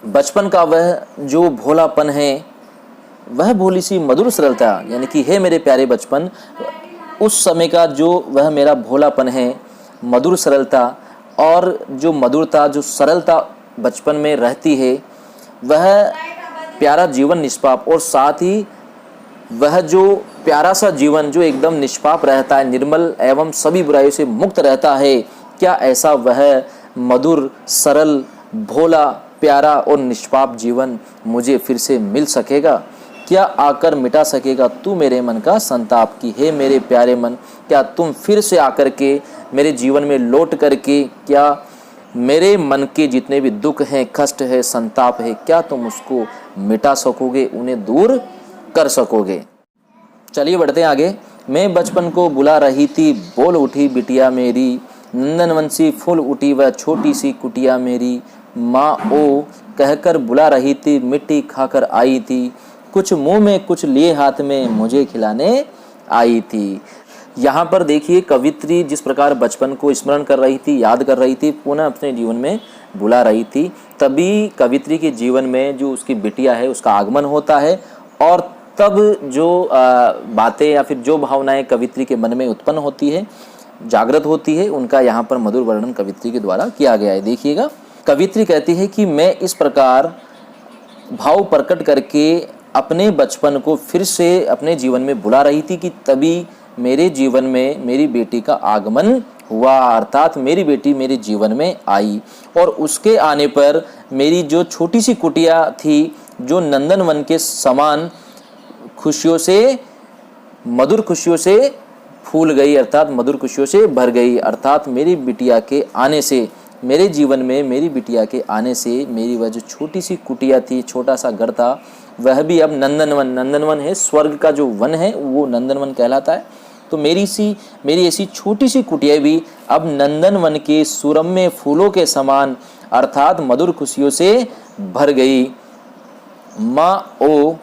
बचपन का वह जो भोलापन है, वह भोली सी मधुर सरलता, यानी कि हे मेरे प्यारे बचपन, उस समय का जो वह मेरा भोलापन है, मधुर सरलता, और जो मधुरता, जो सरलता बचपन में रहती है, वह प्यारा जीवन निष्पाप, और साथ ही वह जो प्यारा सा जीवन जो एकदम निष्पाप रहता है, निर्मल एवं सभी बुराइयों से मुक्त रहता है, क्या ऐसा वह मधुर, सरल, भोला, प्यारा और निष्पाप जीवन मुझे फिर से मिल सकेगा? क्या आकर मिटा सकेगा तू मेरे मन का संताप? की हे मेरे प्यारे मन, क्या तुम फिर से आकर के मेरे जीवन में लौट करके क्या मेरे मन के जितने भी दुख हैं, कष्ट है, संताप है, क्या तुम उसको मिटा सकोगे, उन्हें दूर कर सकोगे? चलिए बढ़ते हैं आगे। मैं बचपन को बुला रही थी, बोल उठी बिटिया मेरी, नंदनवंशी फूल उठी वह छोटी सी कुटिया मेरी, माँ ओ कहकर बुला रही थी, मिट्टी खाकर आई थी, कुछ मुंह में कुछ लिए हाथ में मुझे खिलाने आई थी। यहाँ पर देखिए कवित्री जिस प्रकार बचपन को स्मरण कर रही थी, याद कर रही थी, पुनः अपने जीवन में बुला रही थी, तभी कवित्री के जीवन में जो उसकी बिटिया है उसका आगमन होता है, और तब जो बातें या फिर जो भावनाएं कवित्री के मन में उत्पन्न होती है, जागृत होती है, उनका यहाँ पर मधुर वर्णन कवित्री के द्वारा किया गया है। देखिएगा, कवित्री कहती है कि मैं इस प्रकार भाव प्रकट करके अपने बचपन को फिर से अपने जीवन में बुला रही थी कि तभी मेरे जीवन में मेरी बेटी का आगमन हुआ, अर्थात मेरी बेटी मेरे जीवन में आई, और उसके आने पर मेरी जो छोटी सी कुटिया थी, जो नंदनवन के समान खुशियों से, मधुर खुशियों से फूल गई, अर्थात मधुर खुशियों से भर गई, अर्थात मेरी बिटिया के आने से, मेरे जीवन में मेरी बिटिया के आने से मेरी वह जो छोटी सी कुटिया थी, छोटा सा घर था, वह भी अब नंदनवन, नंदनवन है स्वर्ग का जो वन है, वो नंदनवन कहलाता है। तो मेरी ऐसी छोटी सी कुटिया भी अब नंदनवन के सुरम्य फूलों के समान, अर्थात मधुर खुशियों से भर गई। माँ ओ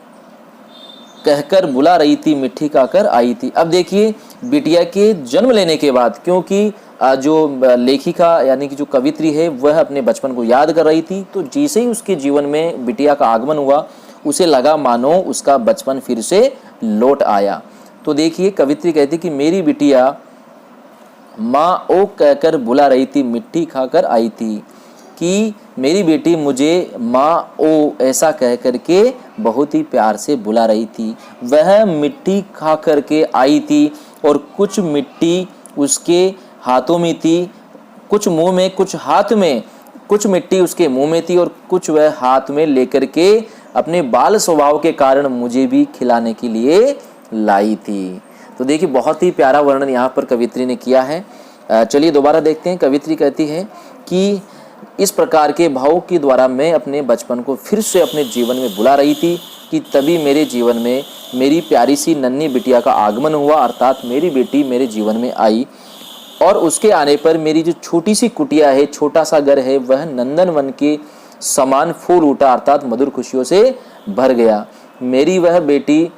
कहकर बुला रही थी, मिट्टी खाकर आई थी। अब देखिए, बिटिया के जन्म लेने के बाद, क्योंकि जो लेखिका यानी कि जो कवित्री है वह अपने बचपन को याद कर रही थी, तो जैसे ही उसके जीवन में बिटिया का आगमन हुआ, उसे लगा मानो उसका बचपन फिर से लौट आया। तो देखिए, कवित्री कहती कि मेरी बिटिया माँ ओ कहकर बुला रही थी, मिट्टी खाकर आई थी, कि मेरी बेटी मुझे माँ ओ ऐसा कह करके बहुत ही प्यार से बुला रही थी। वह मिट्टी खा करके आई थी, और कुछ मिट्टी उसके हाथों में थी, कुछ मुंह में, कुछ हाथ में, कुछ मिट्टी उसके मुंह में थी, और कुछ वह हाथ में लेकर के अपने बाल स्वभाव के कारण मुझे भी खिलाने के लिए लाई थी। तो देखिए, बहुत ही प्यारा वर्णन यहाँ पर कवित्री ने किया है। चलिए दोबारा देखते हैं। कवित्री कहती है कि इस प्रकार के भाव के द्वारा मैं अपने बचपन को फिर से अपने जीवन में बुला रही थी कि तभी मेरे जीवन में मेरी प्यारी सी नन्ही बिटिया का आगमन हुआ, अर्थात मेरी बेटी मेरे जीवन में आई, और उसके आने पर मेरी जो छोटी सी कुटिया है, छोटा सा घर है, वह नंदनवन के समान फूल उठा, अर्थात मधुर खुशियों से भर गया। मेरी वह बेटी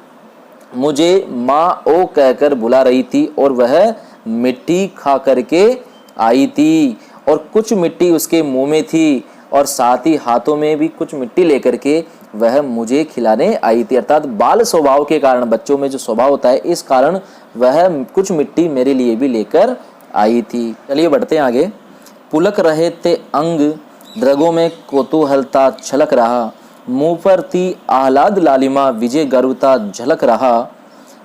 मुझे माँ ओ कहकर बुला रही थी, और वह मिट्टी खा करके आई थी, और कुछ मिट्टी उसके मुंह में थी, और साथ ही हाथों में भी कुछ मिट्टी लेकर के वह मुझे खिलाने आई थी, अर्थात बाल स्वभाव के कारण, बच्चों में जो स्वभाव होता है, इस कारण वह कुछ मिट्टी मेरे लिए भी लेकर आई थी। चलिए बढ़ते हैं आगे। पुलक रहे थे अंग, रगों में कौतूहलता छलक रहा, मुंह पर थी आह्लाद लालिमा, विजय गर्वता झलक रहा।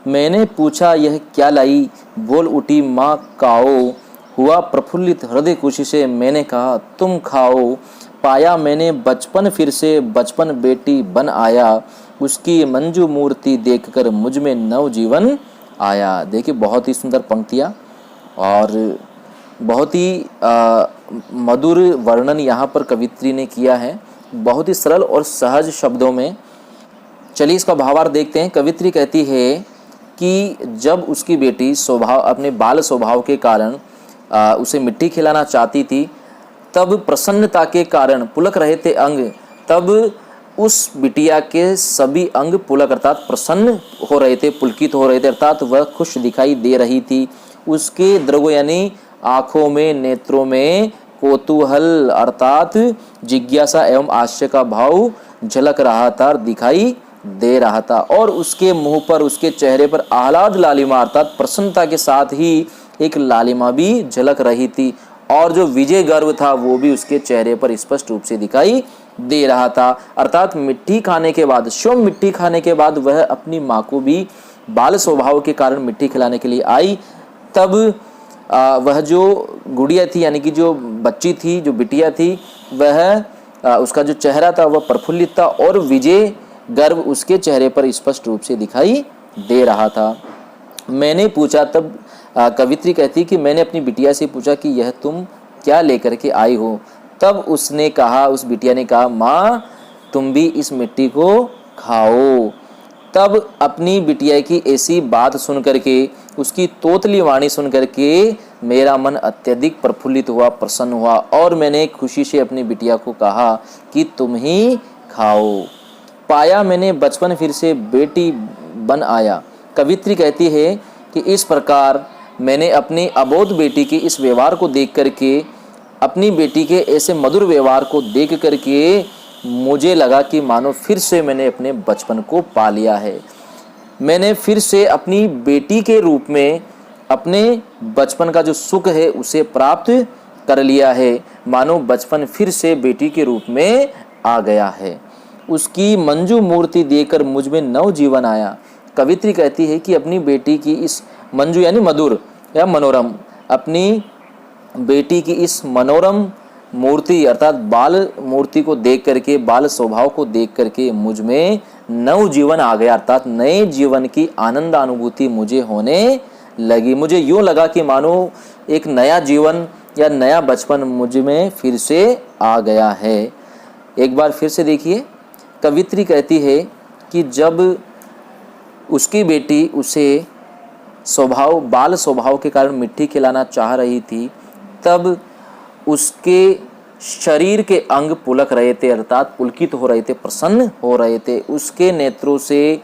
मैंने पूछा यह क्या लाई, बोल उठी माँ काओ, हुआ प्रफुल्लित हृदय खुशी से, मैंने कहा तुम खाओ। पाया मैंने बचपन फिर से, बचपन बेटी बन आया, उसकी मंजू मूर्ति देखकर मुझ में नव जीवन आया। देखिए, बहुत ही सुंदर पंक्तियाँ, और बहुत ही मधुर वर्णन यहाँ पर कवित्री ने किया है, बहुत ही सरल और सहज शब्दों में। चलिए इसका भावार्थ देखते हैं। कवित्री कहती है कि जब उसकी बेटी अपने बाल स्वभाव के कारण उसे मिट्टी खिलाना चाहती थी, तब प्रसन्नता के कारण पुलक रहे थे अंग, तब उस बिटिया के सभी अंग पुलक अर्थात प्रसन्न हो रहे थे, पुलकित हो रहे थे, अर्थात वह खुश दिखाई दे रही थी। उसके द्रव्य यानी आँखों में, नेत्रों में कौतूहल अर्थात जिज्ञासा एवं आश्चर्य का भाव झलक रहा था, दिखाई दे रहा था। और उसके मुंह पर, उसके चेहरे पर आह्लाद लालिमा अर्थात प्रसन्नता के साथ ही एक लालिमा भी झलक रही थी, और जो विजय गर्व था वो भी उसके चेहरे पर स्पष्ट रूप से दिखाई दे रहा था। अर्थात मिट्टी खाने के बाद, स्वयं मिट्टी खाने के बाद वह अपनी माँ को भी बाल स्वभाव के कारण मिट्टी खिलाने के लिए आई। तब वह जो गुड़िया थी यानी कि जो बच्ची थी, जो बिटिया थी, वह उसका जो चेहरा था वह प्रफुल्लित था और विजय गर्व उसके चेहरे पर स्पष्ट रूप से दिखाई दे रहा था। मैंने पूछा, तब कवित्री कहती कि मैंने अपनी बिटिया से पूछा कि यह तुम क्या लेकर के आई हो। तब उसने कहा, उस बिटिया ने कहा, माँ तुम भी इस मिट्टी को खाओ। तब अपनी बिटिया की ऐसी बात सुन करके, उसकी तोतली वाणी सुन करके मेरा मन अत्यधिक प्रफुल्लित हुआ, प्रसन्न हुआ, और मैंने खुशी से अपनी बिटिया को कहा कि तुम ही खाओ। पाया मैंने बचपन फिर से बेटी बन आया। कवित्री कहती है कि इस प्रकार मैंने अपनी अबोध बेटी के इस व्यवहार को देख करके, अपनी बेटी के ऐसे मधुर व्यवहार को देख करके मुझे लगा कि मानो फिर से मैंने अपने बचपन को पा लिया है। मैंने फिर से अपनी बेटी के रूप में अपने बचपन का जो सुख है उसे प्राप्त कर लिया है। मानो बचपन फिर से बेटी के रूप में आ गया है। उसकी मंजू मूर्ति देखकर मुझ में नव जीवन आया। कवित्री कहती है कि अपनी बेटी की इस मंजू यानी मधुर या मनोरम, अपनी बेटी की इस मनोरम मूर्ति अर्थात बाल मूर्ति को देख करके, बाल स्वभाव को देख करके मुझ में नव जीवन आ गया, अर्थात नए जीवन की आनंद अनुभूति मुझे होने लगी। मुझे यूँ लगा कि मानो एक नया जीवन या नया बचपन मुझ में फिर से आ गया है। एक बार फिर से देखिए, कवित्री कहती है कि जब उसकी बेटी उसे बाल स्वभाव के कारण मिट्टी खिलाना चाह रही थी, तब उसके शरीर के अंग पुलक रहे थे, अर्थात पुलकित हो रहे थे, प्रसन्न हो रहे थे। उसके नेत्रों से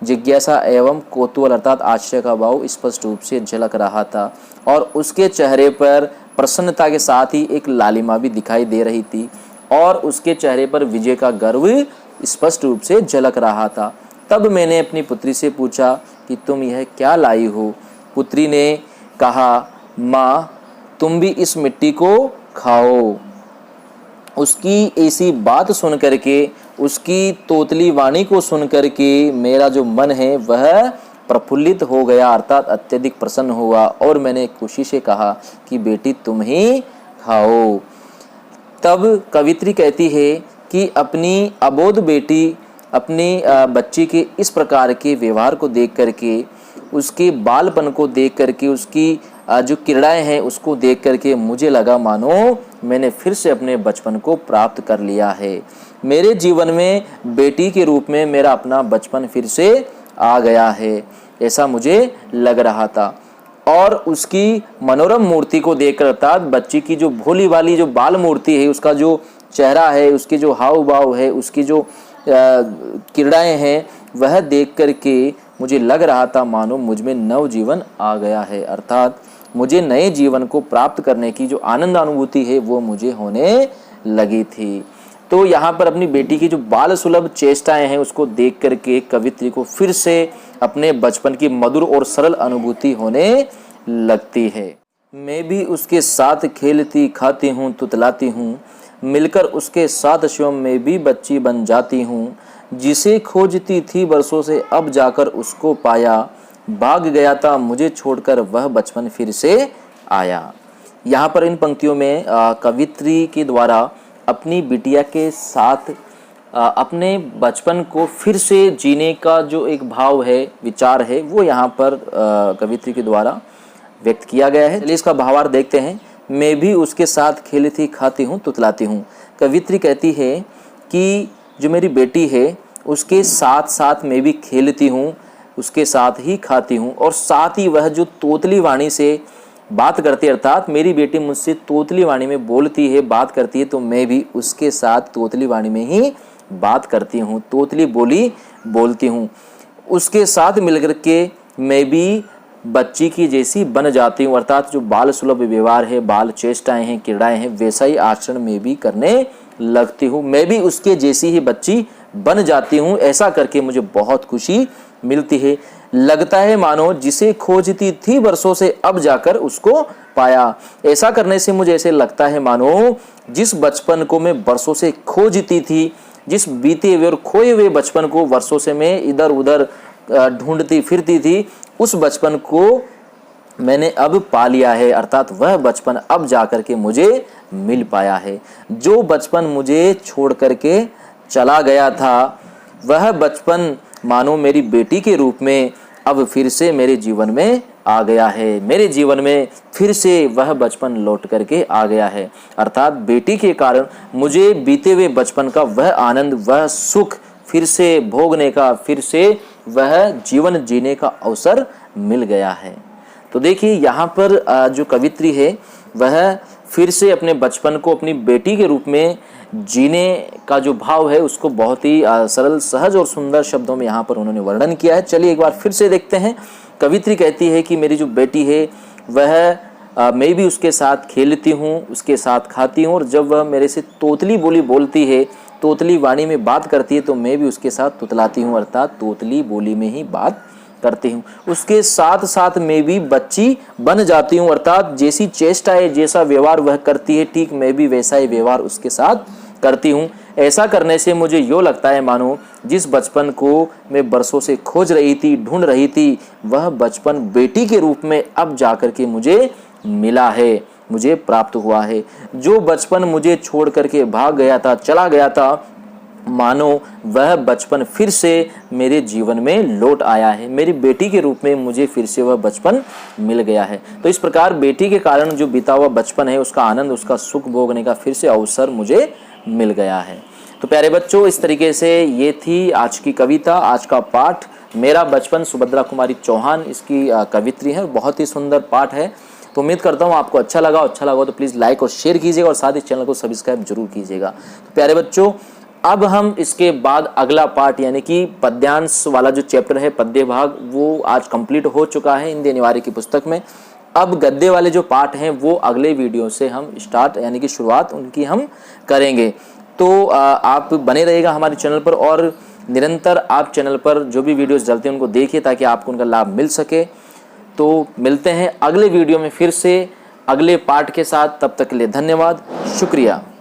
जिज्ञासा एवं कौतूहल अर्थात आश्चर्य का भाव स्पष्ट रूप से झलक रहा था, और उसके चेहरे पर प्रसन्नता के साथ ही एक लालिमा भी दिखाई दे रही थी, और उसके चेहरे पर विजय का गर्व स्पष्ट रूप से झलक रहा था। तब मैंने अपनी पुत्री से पूछा कि तुम यह क्या लाई हो। पुत्री ने कहा, माँ तुम भी इस मिट्टी को खाओ। उसकी ऐसी बात सुन करके, उसकी तोतली वाणी को सुन करके मेरा जो मन है वह प्रफुल्लित हो गया, अर्थात अत्यधिक प्रसन्न हुआ, और मैंने खुशी से कहा कि बेटी तुम ही खाओ। तब कवित्री कहती है कि अपनी अबोध बेटी, अपनी बच्ची के इस प्रकार के व्यवहार को देख करके, उसके बालपन को देख करके, उसकी जो क्रीड़ाएं हैं उसको देख करके मुझे लगा मानो मैंने फिर से अपने बचपन को प्राप्त कर लिया है। मेरे जीवन में बेटी के रूप में मेरा अपना बचपन फिर से आ गया है, ऐसा मुझे लग रहा था। और उसकी मनोरम मूर्ति को देखकर, अर्थात बच्ची की जो भोली वाली जो बाल मूर्ति है, उसका जो चेहरा है, उसके जो हाव भाव है, उसकी जो क्रीड़ाएं हैं, वह देख करके मुझे लग रहा था मानो मुझ में नव जीवन आ गया है, अर्थात मुझे नए जीवन को प्राप्त करने की जो आनंद अनुभूति है वो मुझे होने लगी थी। तो यहाँ पर अपनी बेटी की जो बाल सुलभ चेष्टाएं हैं उसको देख करके कवित्री को फिर से अपने बचपन की मधुर और सरल अनुभूति होने लगती है। मैं भी उसके साथ खेलती, खाती हूँ, तुतलाती हूँ, मिलकर उसके साथ स्वयं में भी बच्ची बन जाती हूँ। जिसे खोजती थी बरसों से अब जाकर उसको पाया, भाग गया था मुझे छोड़कर वह बचपन फिर से आया। यहाँ पर इन पंक्तियों में कवित्री के द्वारा अपनी बिटिया के साथ अपने बचपन को फिर से जीने का जो एक भाव है, विचार है, वो यहाँ पर कवित्री के द्वारा व्यक्त किया गया है। चलिए इसका भावार्थ देखते हैं। मैं भी उसके साथ खेलती खाती हूँ तुतलाती हूँ। कवित्री कहती है कि जो मेरी बेटी है उसके साथ साथ मैं भी खेलती हूँ, उसके साथ ही खाती हूँ, और साथ ही वह जो तोतली वाणी से बात करती है, अर्थात मेरी बेटी मुझसे तोतली वाणी में बोलती है, बात करती है, तो मैं भी उसके साथ तोतली वाणी में ही बात करती हूँ, तोतली बोली बोलती हूँ। उसके साथ मिलकर के मैं भी बच्ची की जैसी बन जाती हूँ, अर्थात जो बाल सुलभ व्यवहार है, बाल चेष्टाएं हैं, क्रीड़ाएं हैं, वैसा ही आचरण में भी करने लगती हूँ। मैं भी उसके जैसी ही बच्ची बन जाती हूँ। ऐसा करके मुझे बहुत खुशी मिलती है। लगता है मानो जिसे खोजती थी वर्षों से अब जाकर उसको पाया। ऐसा करने से मुझे ऐसे लगता है मानो जिस बचपन को मैं वर्षों से खोजती थी, जिस बीते हुए और खोए हुए बचपन को वर्षों से मैं इधर उधर ढूंढती फिरती थी, उस बचपन को मैंने अब पा लिया है, अर्थात वह बचपन अब जाकर के मुझे मिल पाया है। जो बचपन मुझे छोड़ करके चला गया था, वह बचपन मानो मेरी बेटी के रूप में अब फिर से मेरे जीवन में आ गया है। मेरे जीवन में फिर से वह बचपन लौट करके आ गया है, अर्थात बेटी के कारण मुझे बीते हुए बचपन का वह आनंद, वह सुख फिर से भोगने का, फिर से वह जीवन जीने का अवसर मिल गया है। तो देखिए यहाँ पर जो कवित्री है वह फिर से अपने बचपन को अपनी बेटी के रूप में जीने का जो भाव है उसको बहुत ही सरल, सहज और सुंदर शब्दों में यहाँ पर उन्होंने वर्णन किया है। चलिए एक बार फिर से देखते हैं। कवित्री कहती है कि मेरी जो बेटी है वह मैं भी उसके साथ खेलती हूँ, उसके साथ खाती हूँ, और जब वह मेरे से तोतली बोली बोलती है, तोतली वाणी में बात करती है, तो मैं भी उसके साथ तुतलाती हूँ, अर्थात तोतली बोली में ही बात करती हूँ। उसके साथ साथ मैं भी बच्ची बन जाती हूँ, अर्थात जैसी चेष्टा है, जैसा व्यवहार वह करती है, ठीक मैं भी वैसा ही व्यवहार उसके साथ करती हूँ। ऐसा करने से मुझे यूँ लगता है मानो जिस बचपन को मैं बरसों से खोज रही थी, ढूंढ रही थी, वह बचपन बेटी के रूप में अब जाकर के मुझे मिला है, मुझे प्राप्त हुआ है। जो बचपन मुझे छोड़ करके भाग गया था, चला गया था, मानो वह बचपन फिर से मेरे जीवन में लौट आया है। मेरी बेटी के रूप में मुझे फिर से वह बचपन मिल गया है। तो इस प्रकार बेटी के कारण जो बीता हुआ बचपन है उसका आनंद, उसका सुख भोगने का फिर से अवसर मुझे मिल गया है। तो प्यारे बच्चों, इस तरीके से ये थी आज की कविता, आज का पाठ, मेरा बचपन। सुभद्रा कुमारी चौहान इसकी कवित्री है, बहुत ही सुंदर पाठ है। तो उम्मीद करता हूँ आपको अच्छा लगा तो प्लीज़ लाइक और शेयर कीजिएगा, और साथ ही चैनल को सब्सक्राइब जरूर कीजिएगा। तो प्यारे बच्चों, अब हम इसके बाद अगला पार्ट यानी कि पद्यांश वाला जो चैप्टर है, पद्य भाग, वो आज कंप्लीट हो चुका है हिंदी अनिवार्य की पुस्तक में। अब गद्य वाले जो पार्ट हैं वो अगले वीडियो से हम स्टार्ट यानी कि शुरुआत उनकी हम करेंगे। तो आप बने रहिएगा हमारे चैनल पर, और निरंतर आप चैनल पर जो भी वीडियोस डलते हैं उनको देखिए ताकि आपको उनका लाभ मिल सके। तो मिलते हैं अगले वीडियो में फिर से अगले पार्ट के साथ, तब तक के लिए धन्यवाद, शुक्रिया।